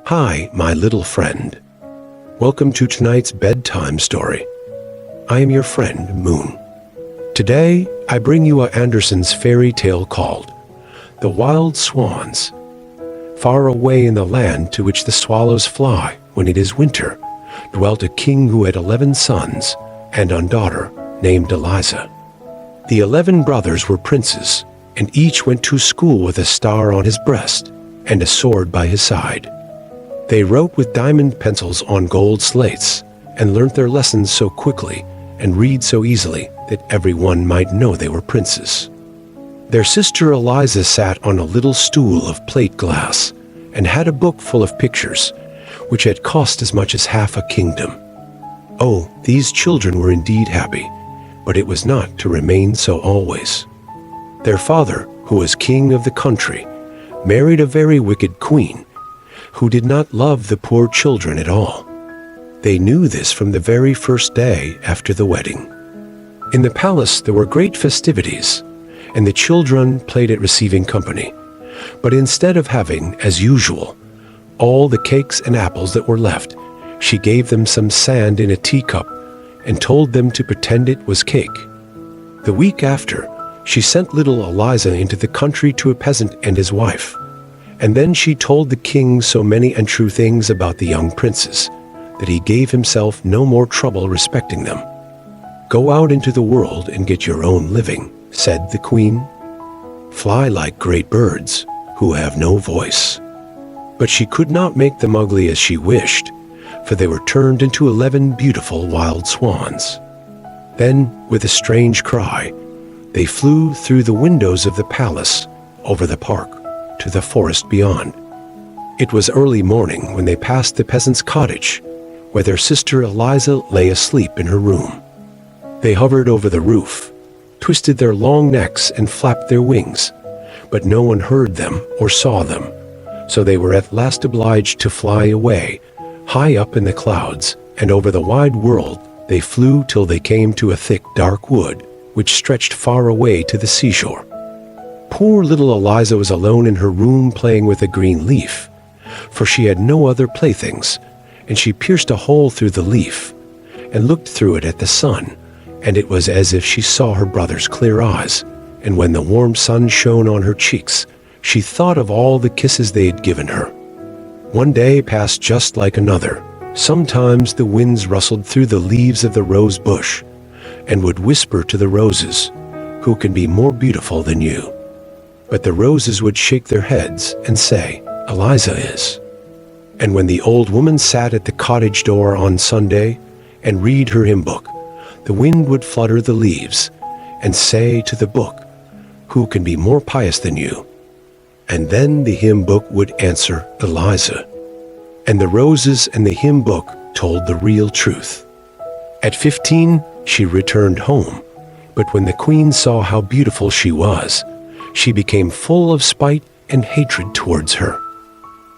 Hi, my little friend. Welcome to tonight's bedtime story. I am your friend, Moon. Today, I bring you Andersen's fairy tale called The Wild Swans. Far away in the land to which the swallows fly when it is winter, dwelt a king who had 11 sons and a daughter named Elisa. The 11 brothers were princes, and each went to school with a star on his breast and a sword by his side. They wrote with diamond pencils on gold slates and learnt their lessons so quickly and read so easily that everyone might know they were princes. Their sister Elisa sat on a little stool of plate glass and had a book full of pictures, which had cost as much as half a kingdom. Oh, these children were indeed happy, but it was not to remain so always. Their father, who was king of the country, married a very wicked queen, who did not love the poor children at all. They knew this from the very first day after the wedding. In the palace there were great festivities, and the children played at receiving company. But instead of having, as usual, all the cakes and apples that were left, she gave them some sand in a teacup and told them to pretend it was cake. The week after, she sent little Elisa into the country to a peasant and his wife. And then she told the king so many untrue things about the young princes that he gave himself no more trouble respecting them. "Go out into the world and get your own living," said the queen. "Fly like great birds who have no voice." But she could not make them ugly as she wished, for they were turned into 11 beautiful wild swans. Then, with a strange cry, they flew through the windows of the palace, over the park, to the forest beyond. It was early morning when they passed the peasant's cottage, where their sister Elisa lay asleep in her room. They hovered over the roof, twisted their long necks and flapped their wings, but no one heard them or saw them, so they were at last obliged to fly away, high up in the clouds, and over the wide world they flew till they came to a thick dark wood, which stretched far away to the seashore. Poor little Elisa was alone in her room playing with a green leaf, for she had no other playthings, and she pierced a hole through the leaf, and looked through it at the sun, and it was as if she saw her brother's clear eyes, and when the warm sun shone on her cheeks, she thought of all the kisses they had given her. One day passed just like another. Sometimes the winds rustled through the leaves of the rose bush, and would whisper to the roses, "Who can be more beautiful than you?" But the roses would shake their heads and say, "Elisa is." And when the old woman sat at the cottage door on Sunday and read her hymn book, the wind would flutter the leaves and say to the book, "Who can be more pious than you?" And then the hymn book would answer, "Elisa." And the roses and the hymn book told the real truth. At 15, she returned home, but when the queen saw how beautiful she was, she became full of spite and hatred towards her.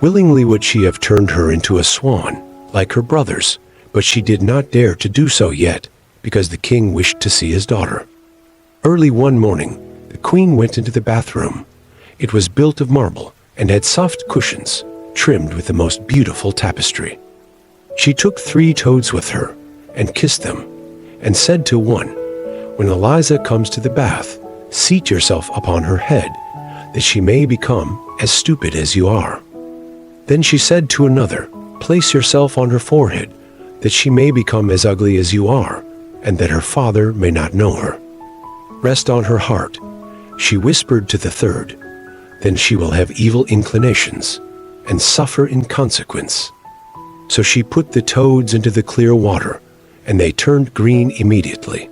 Willingly would she have turned her into a swan, like her brothers, but she did not dare to do so yet, because the king wished to see his daughter. Early one morning, the queen went into the bathroom. It was built of marble and had soft cushions, trimmed with the most beautiful tapestry. She took 3 toads with her and kissed them, and said to one, "When Elisa comes to the bath, seat yourself upon her head, that she may become as stupid as you are." Then she said to another, "Place yourself on her forehead, that she may become as ugly as you are, and that her father may not know her. Rest on her heart," she whispered to the third, "then she will have evil inclinations, and suffer in consequence." So she put the toads into the clear water, and they turned green immediately.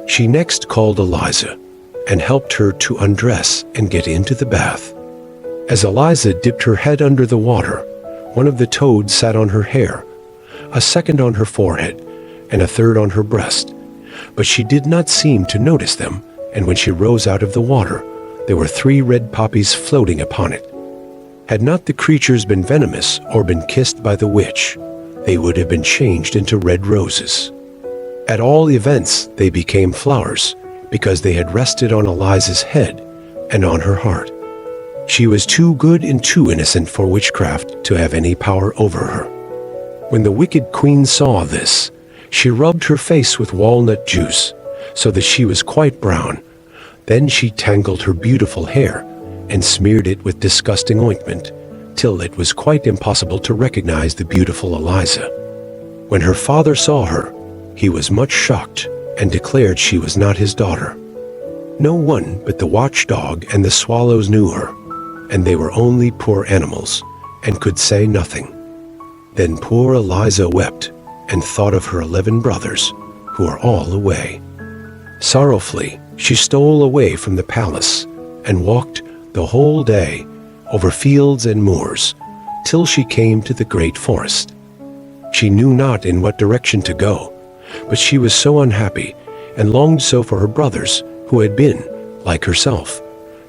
She next called Elisa, and helped her to undress and get into the bath. As Elisa dipped her head under the water, one of the toads sat on her hair, a second on her forehead, and a third on her breast. But she did not seem to notice them, and when she rose out of the water, there were 3 red poppies floating upon it. Had not the creatures been venomous or been kissed by the witch, they would have been changed into red roses. At all events, they became flowers, because they had rested on Elisa's head and on her heart. She was too good and too innocent for witchcraft to have any power over her. When the wicked queen saw this, she rubbed her face with walnut juice, so that she was quite brown. Then she tangled her beautiful hair and smeared it with disgusting ointment, till it was quite impossible to recognize the beautiful Elisa. When her father saw her, he was much shocked and declared she was not his daughter. No one but the watchdog and the swallows knew her, and they were only poor animals and could say nothing. Then poor Elisa wept and thought of her 11 brothers, who are all away. Sorrowfully, she stole away from the palace and walked the whole day over fields and moors, till she came to the great forest. She knew not in what direction to go, but she was so unhappy and longed so for her brothers, who had been, like herself,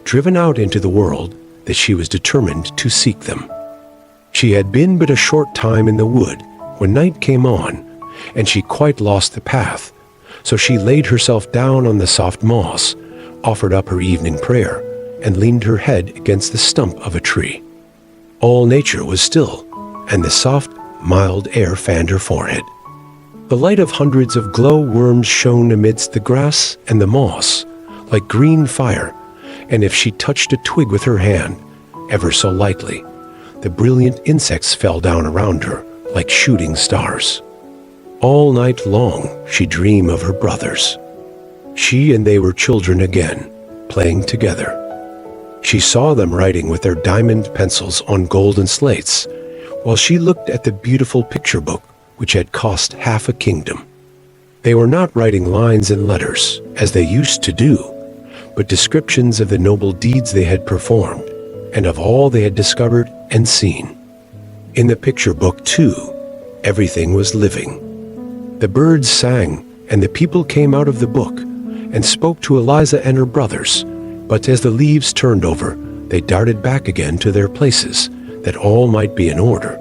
driven out into the world, that she was determined to seek them. She had been but a short time in the wood when night came on, and she quite lost the path, so she laid herself down on the soft moss, offered up her evening prayer, and leaned her head against the stump of a tree. All nature was still, and the soft, mild air fanned her forehead. The light of hundreds of glow-worms shone amidst the grass and the moss, like green fire, and if she touched a twig with her hand, ever so lightly, the brilliant insects fell down around her like shooting stars. All night long she dreamed of her brothers. She and they were children again, playing together. She saw them writing with their diamond pencils on golden slates, while she looked at the beautiful picture book which had cost half a kingdom. They were not writing lines and letters, as they used to do, but descriptions of the noble deeds they had performed, and of all they had discovered and seen. In the picture book, too, everything was living. The birds sang, and the people came out of the book, and spoke to Elisa and her brothers, but as the leaves turned over, they darted back again to their places, that all might be in order.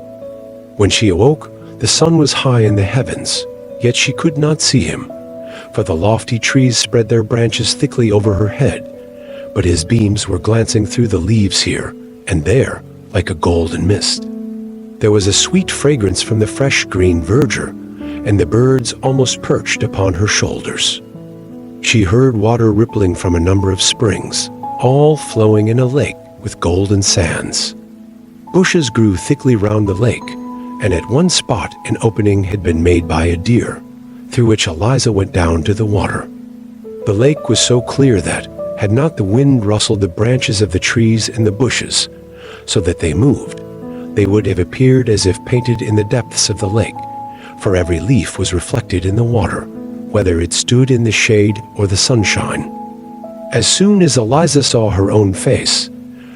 When she awoke, the sun was high in the heavens, yet she could not see him, for the lofty trees spread their branches thickly over her head, but his beams were glancing through the leaves here and there like a golden mist. There was a sweet fragrance from the fresh green verdure, and the birds almost perched upon her shoulders. She heard water rippling from a number of springs, all flowing in a lake with golden sands. Bushes grew thickly round the lake, and at one spot an opening had been made by a deer, through which Elisa went down to the water. The lake was so clear that, had not the wind rustled the branches of the trees and the bushes, so that they moved, they would have appeared as if painted in the depths of the lake, for every leaf was reflected in the water, whether it stood in the shade or the sunshine. As soon as Elisa saw her own face,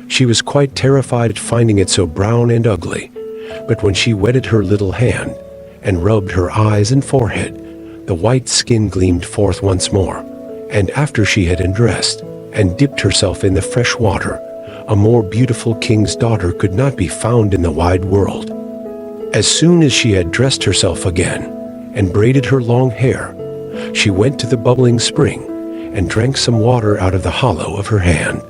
she was quite terrified at finding it so brown and ugly, but when she wetted her little hand and rubbed her eyes and forehead, the white skin gleamed forth once more, and after she had undressed and dipped herself in the fresh water, a more beautiful king's daughter could not be found in the wide world. As soon as she had dressed herself again and braided her long hair, she went to the bubbling spring and drank some water out of the hollow of her hand.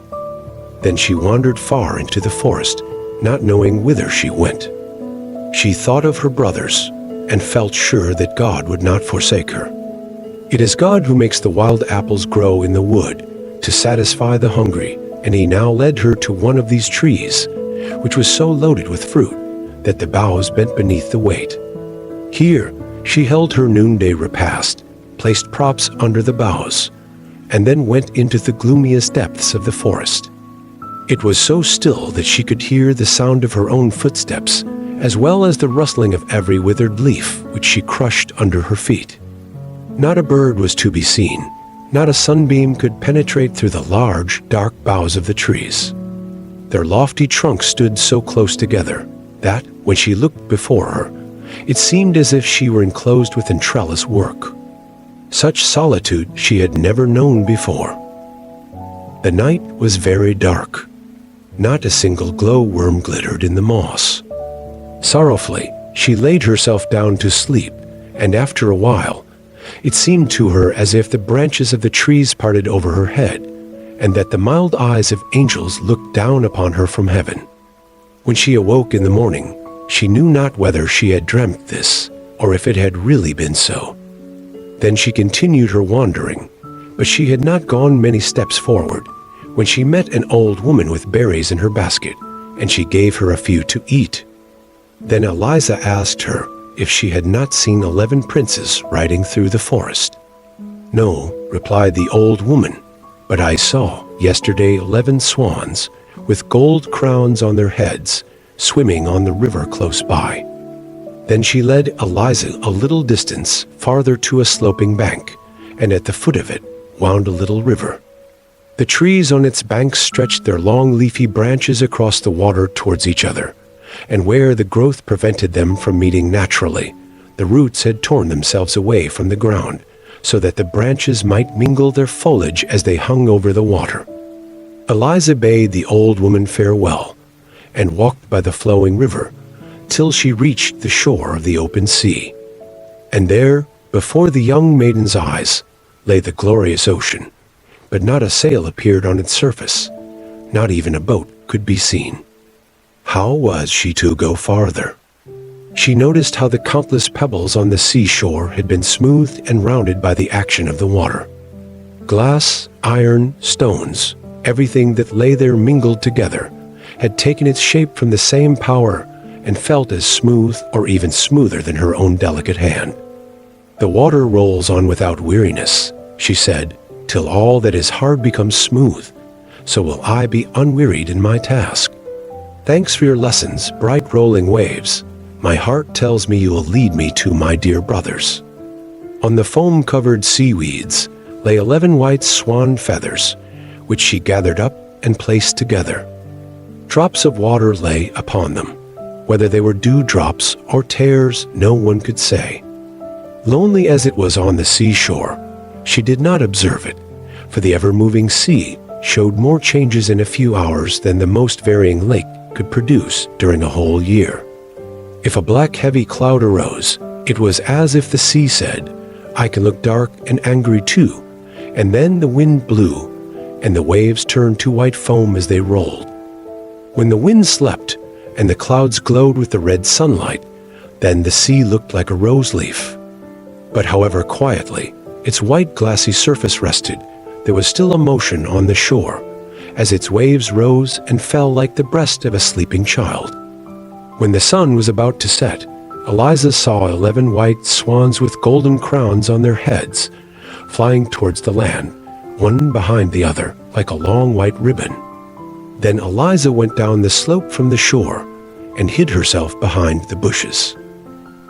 Then she wandered far into the forest, not knowing whither she went. She thought of her brothers and felt sure that God would not forsake her. It is God who makes the wild apples grow in the wood to satisfy the hungry, and he now led her to one of these trees, which was so loaded with fruit that the boughs bent beneath the weight. Here she held her noonday repast, placed props under the boughs, and then went into the gloomiest depths of the forest. It was so still that she could hear the sound of her own footsteps, as well as the rustling of every withered leaf which she crushed under her feet. Not a bird was to be seen, not a sunbeam could penetrate through the large, dark boughs of the trees. Their lofty trunks stood so close together that, when she looked before her, it seemed as if she were enclosed within trellis work. Such solitude she had never known before. The night was very dark. Not a single glowworm glittered in the moss. Sorrowfully, she laid herself down to sleep, and after a while, it seemed to her as if the branches of the trees parted over her head, and that the mild eyes of angels looked down upon her from heaven. When she awoke in the morning, she knew not whether she had dreamt this, or if it had really been so. Then she continued her wandering, but she had not gone many steps forward, when she met an old woman with berries in her basket, and she gave her a few to eat. Then Elisa asked her if she had not seen 11 princes riding through the forest. "No," replied the old woman, "but I saw yesterday 11 swans, with gold crowns on their heads, swimming on the river close by." Then she led Elisa a little distance farther to a sloping bank, and at the foot of it wound a little river. The trees on its banks stretched their long leafy branches across the water towards each other, and where the growth prevented them from meeting naturally, the roots had torn themselves away from the ground, so that the branches might mingle their foliage as they hung over the water. Elisa bade the old woman farewell, and walked by the flowing river, till she reached the shore of the open sea. And there, before the young maiden's eyes, lay the glorious ocean, but not a sail appeared on its surface. Not even a boat could be seen. How was she to go farther? She noticed how the countless pebbles on the seashore had been smoothed and rounded by the action of the water. Glass, iron, stones, everything that lay there mingled together, had taken its shape from the same power, and felt as smooth or even smoother than her own delicate hand. "The water rolls on without weariness," she said, "till all that is hard becomes smooth. So will I be unwearied in my task. Thanks for your lessons, bright rolling waves. My heart tells me you will lead me to my dear brothers." On the foam-covered seaweeds lay 11 white swan feathers, which she gathered up and placed together. Drops of water lay upon them. Whether they were dewdrops or tears, no one could say. Lonely as it was on the seashore, she did not observe it, for the ever-moving sea showed more changes in a few hours than the most varying lake could produce during a whole year. If a black heavy cloud arose, it was as if the sea said, "I can look dark and angry too," and then the wind blew, and the waves turned to white foam as they rolled. When the wind slept, and the clouds glowed with the red sunlight, then the sea looked like a rose leaf. But however quietly its white glassy surface rested, there was still a motion on the shore, as its waves rose and fell like the breast of a sleeping child. When the sun was about to set, Elisa saw 11 white swans with golden crowns on their heads, flying towards the land, one behind the other, like a long white ribbon. Then Elisa went down the slope from the shore and hid herself behind the bushes.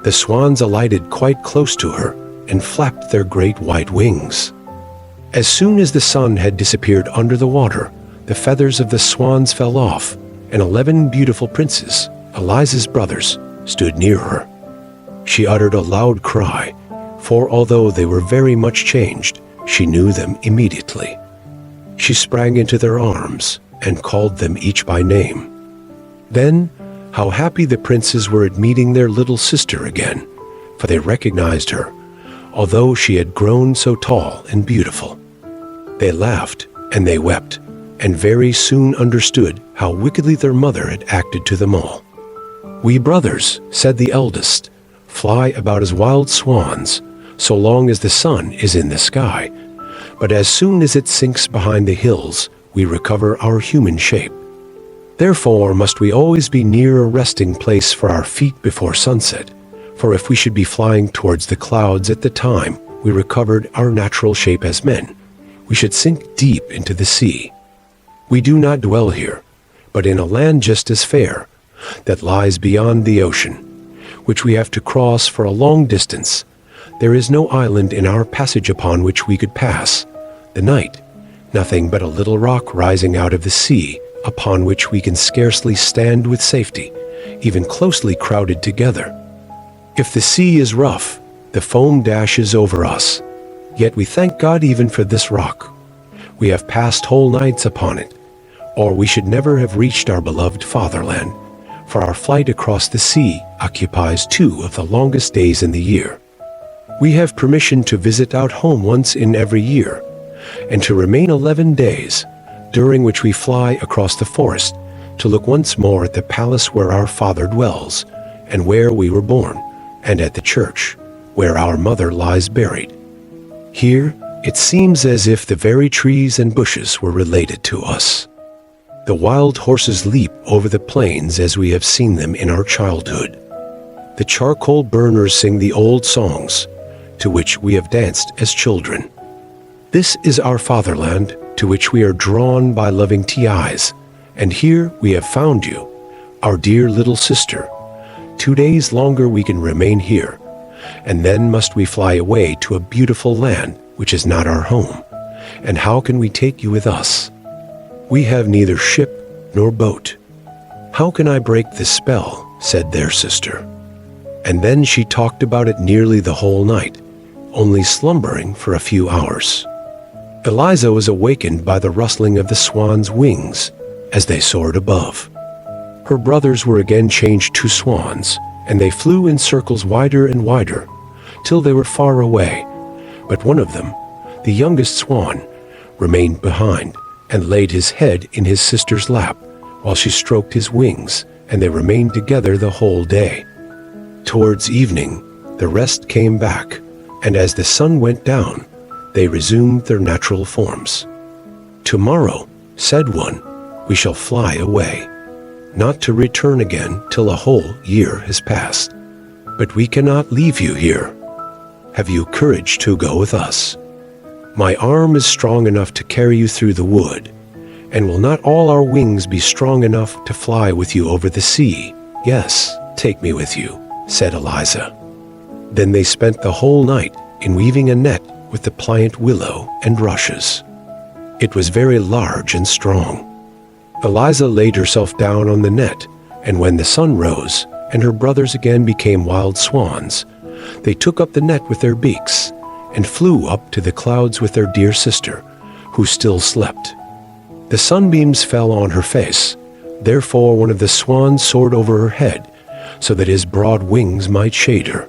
The swans alighted quite close to her and flapped their great white wings. As soon as the sun had disappeared under the water, the feathers of the swans fell off, and 11 beautiful princes, Elisa's brothers, stood near her. She uttered a loud cry, for although they were very much changed, she knew them immediately. She sprang into their arms and called them each by name. Then, how happy the princes were at meeting their little sister again, for they recognized her, although she had grown so tall and beautiful. They laughed and they wept, and very soon understood how wickedly their mother had acted to them all. "We brothers," said the eldest, "fly about as wild swans, so long as the sun is in the sky. But as soon as it sinks behind the hills, we recover our human shape. Therefore must we always be near a resting place for our feet before sunset, for if we should be flying towards the clouds at the time we recovered our natural shape as men, we should sink deep into the sea. We do not dwell here, but in a land just as fair, that lies beyond the ocean, which we have to cross for a long distance. There is no island in our passage upon which we could pass the night, nothing but a little rock rising out of the sea, upon which we can scarcely stand with safety, even closely crowded together. If the sea is rough, the foam dashes over us, yet we thank God even for this rock. We have passed whole nights upon it, or we should never have reached our beloved fatherland, for our flight across the sea occupies 2 of the longest days in the year. We have permission to visit out home once in every year, and to remain 11 days, during which we fly across the forest to look once more at the palace where our father dwells, and where we were born, and at the church, where our mother lies buried. Here, it seems as if the very trees and bushes were related to us. The wild horses leap over the plains as we have seen them in our childhood. The charcoal burners sing the old songs, to which we have danced as children. This is our fatherland, to which we are drawn by loving eyes, and here we have found you, our dear little sister. 2 days longer we can remain here, and then must we fly away to a beautiful land which is not our home. And how can we take you with us? We have neither ship nor boat. How can I break this spell? Said their sister. And then she talked about it nearly the whole night, only slumbering for a few hours. Elisa was awakened by the rustling of the swans' wings as they soared above. Her brothers were again changed to swans, and they flew in circles wider and wider, till they were far away. But one of them, the youngest swan, remained behind, and laid his head in his sister's lap, while she stroked his wings, and they remained together the whole day. Towards evening, the rest came back, and as the sun went down, they resumed their natural forms. Tomorrow, said one, we shall fly away, not to return again till a whole year has passed. But we cannot leave you here. Have you courage to go with us? My arm is strong enough to carry you through the wood, and will not all our wings be strong enough to fly with you over the sea? Yes, take me with you, said Elisa. Then they spent the whole night in weaving a net with the pliant willow and rushes. It was very large and strong. Elisa laid herself down on the net, and when the sun rose and her brothers again became wild swans, they took up the net with their beaks and flew up to the clouds with their dear sister, who still slept. The sunbeams fell on her face, therefore one of the swans soared over her head, so that his broad wings might shade her.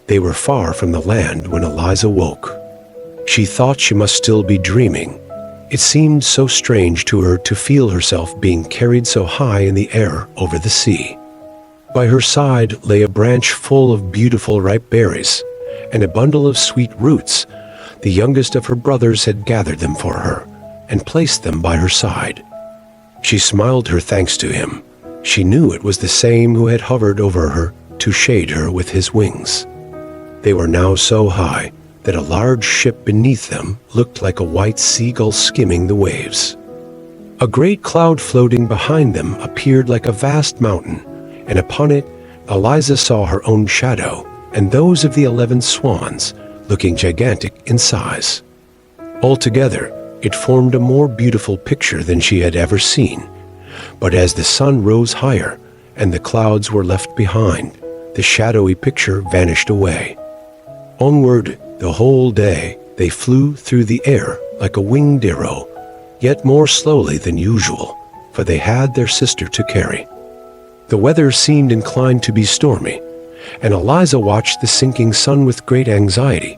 They were far from the land when Elisa woke. She thought she must still be dreaming. It seemed so strange to her to feel herself being carried so high in the air over the sea. By her side lay a branch full of beautiful ripe berries, and a bundle of sweet roots. The youngest of her brothers had gathered them for her, and placed them by her side. She smiled her thanks to him. She knew it was the same who had hovered over her to shade her with his wings. They were now so high that a large ship beneath them looked like a white seagull skimming the waves. A great cloud floating behind them appeared like a vast mountain, and upon it Elisa saw her own shadow and those of the 11 swans, looking gigantic in size. Altogether, it formed a more beautiful picture than she had ever seen. But as the sun rose higher and the clouds were left behind, the shadowy picture vanished away. Onward, the whole day, they flew through the air like a winged arrow, yet more slowly than usual, for they had their sister to carry. The weather seemed inclined to be stormy, and Elisa watched the sinking sun with great anxiety,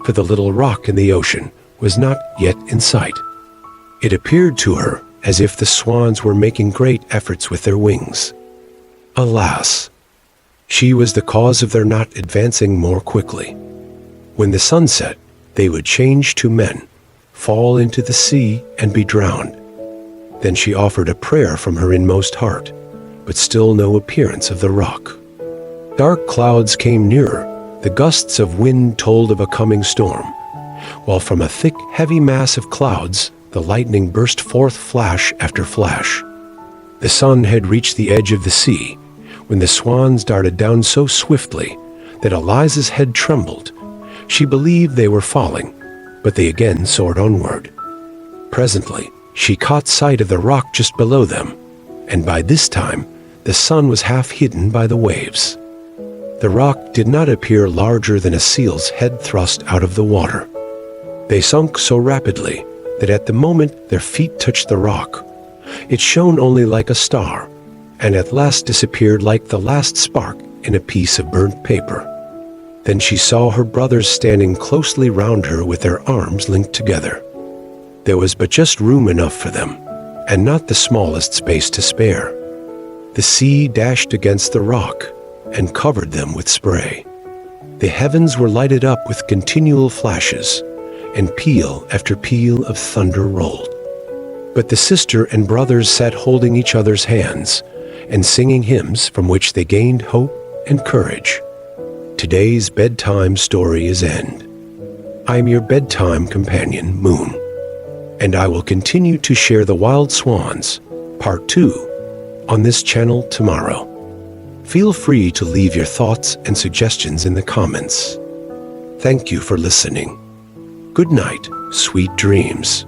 for the little rock in the ocean was not yet in sight. It appeared to her as if the swans were making great efforts with their wings. Alas! She was the cause of their not advancing more quickly. When the sun set, they would change to men, fall into the sea, and be drowned. Then she offered a prayer from her inmost heart, but still no appearance of the rock. Dark clouds came nearer. The gusts of wind told of a coming storm, while from a thick, heavy mass of clouds, the lightning burst forth flash after flash. The sun had reached the edge of the sea, when the swans darted down so swiftly that Elisa's head trembled. She believed they were falling, but they again soared onward. Presently, she caught sight of the rock just below them, and by this time, the sun was half hidden by the waves. The rock did not appear larger than a seal's head thrust out of the water. They sunk so rapidly that at the moment their feet touched the rock, it shone only like a star, and at last disappeared like the last spark in a piece of burnt paper. Then she saw her brothers standing closely round her with their arms linked together. There was but just room enough for them, and not the smallest space to spare. The sea dashed against the rock and covered them with spray. The heavens were lighted up with continual flashes, and peal after peal of thunder rolled. But the sister and brothers sat holding each other's hands and singing hymns from which they gained hope and courage. Today's bedtime story is end. I am your bedtime companion, Moon, and I will continue to share the Wild Swans, Part 2, on this channel tomorrow. Feel free to leave your thoughts and suggestions in the comments. Thank you for listening. Good night, sweet dreams.